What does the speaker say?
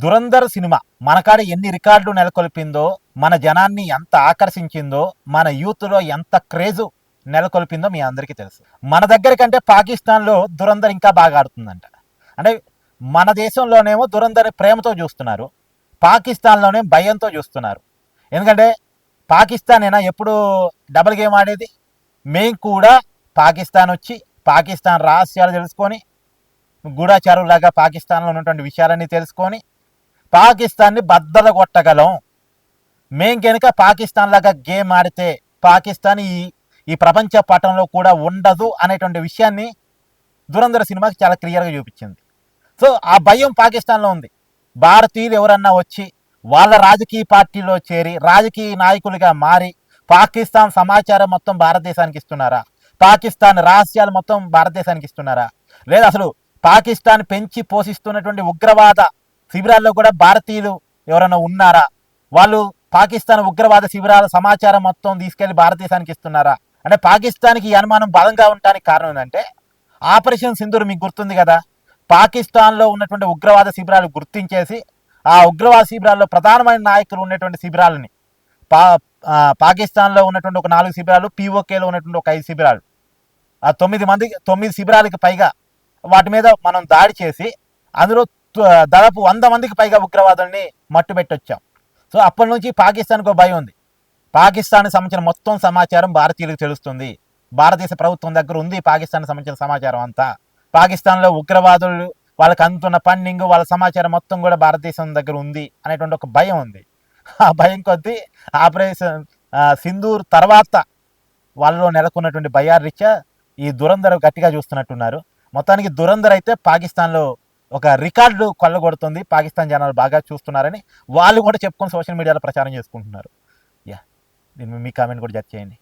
Dhurandhar cinema మనకాడ ఎన్ని రికార్డులు నెలకొల్పిందో, మన జనాన్ని ఎంత ఆకర్షించిందో, మన యూత్లో ఎంత క్రేజు నెలకొల్పిందో మీ అందరికీ తెలుసు. మన దగ్గర కంటే పాకిస్తాన్లో దురంధర్ ఇంకా బాగా ఆడుతుందంట. అంటే మన దేశంలోనేమో దురంధర్ ప్రేమతో చూస్తున్నారు, పాకిస్తాన్లోనే భయంతో చూస్తున్నారు. ఎందుకంటే పాకిస్తాన్ అయినా ఎప్పుడు డబుల్ గేమ్ ఆడేది. మేము కూడా పాకిస్తాన్ వచ్చి పాకిస్తాన్ రహస్యాలు తెలుసుకొని, గూఢాచారులాగా పాకిస్తాన్లో ఉన్నటువంటి విషయాలన్నీ తెలుసుకొని పాకిస్తాన్ని బద్దలు కొట్టగలం. మేం కనుక పాకిస్తాన్ లాగా గేమ్ ఆడితే పాకిస్తాన్ ఈ ప్రపంచ పటంలో కూడా ఉండదు అనేటువంటి విషయాన్ని దురంధర్ సినిమాకి చాలా క్లియర్గా చూపించింది. సో ఆ భయం పాకిస్తాన్లో ఉంది. భారతీయులు ఎవరన్నా వచ్చి వాళ్ళ రాజకీయ పార్టీలో చేరి రాజకీయ నాయకులుగా మారి పాకిస్తాన్ సమాచారం మొత్తం భారతదేశానికి ఇస్తున్నారా? పాకిస్తాన్ రహస్యాలు మొత్తం భారతదేశానికి ఇస్తున్నారా? లేదా అసలు పాకిస్తాన్ పెంచి పోషిస్తున్నటువంటి ఉగ్రవాద శిబిరాల్లో కూడా భారతీయులు ఎవరైనా ఉన్నారా? వాళ్ళు పాకిస్తాన్ ఉగ్రవాద శిబిరాల సమాచారం మొత్తం తీసుకెళ్లి భారతదేశానికి ఇస్తున్నారా? అంటే పాకిస్తాన్కి ఈ అనుమానం బలంగా ఉండడానికి కారణం ఏంటంటే ఆపరేషన్ సింధూర్ మీకు గుర్తుంది కదా. పాకిస్తాన్లో ఉన్నటువంటి ఉగ్రవాద శిబిరాలు గుర్తించేసి ఆ ఉగ్రవాద శిబిరాల్లో ప్రధానమైన నాయకులు ఉన్నటువంటి శిబిరాలని పాకిస్తాన్లో ఉన్నటువంటి ఒక 4 శిబిరాలు, పీఓకేలో ఉన్నటువంటి ఒక 5 శిబిరాలు, ఆ 9 శిబిరాలకి పైగా వాటి మీద మనం దాడి చేసి అందులో దాదాపు 100 మందికి పైగా ఉగ్రవాదుల్ని మట్టుబెట్టొచ్చాం. సో అప్పటి నుంచి పాకిస్తాన్కి ఒక భయం ఉంది. పాకిస్తాన్కి సంబంధించిన మొత్తం సమాచారం భారతీయులకు తెలుస్తుంది. భారతదేశ ప్రభుత్వం దగ్గర ఉంది పాకిస్తాన్కి సంబంధించిన సమాచారం అంతా. పాకిస్తాన్లో ఉగ్రవాదులు వాళ్ళకి అందుతున్న ఫండింగ్, వాళ్ళ సమాచారం మొత్తం కూడా భారతదేశం దగ్గర ఉంది అనేటువంటి ఒక భయం ఉంది. ఆ భయం కొద్దీ ఆపరేషన్ సింధూర్ తర్వాత వాళ్ళలో నెలకొన్నటువంటి భయారీత్యా ఈ దురంధర్ గట్టిగా చూస్తున్నట్టున్నారు. మొత్తానికి దురంధర్ అయితే పాకిస్తాన్లో ఒక రికార్డు కొల్లగొడుతుంది. పాకిస్తాన్ జనాలు బాగా చూస్తున్నారని వాళ్ళు కూడా చెప్పుకొని సోషల్ మీడియాలో ప్రచారం చేసుకుంటున్నారు. యా, దీని మీ కామెంట్ కూడా జడ్జ్ చేయండి.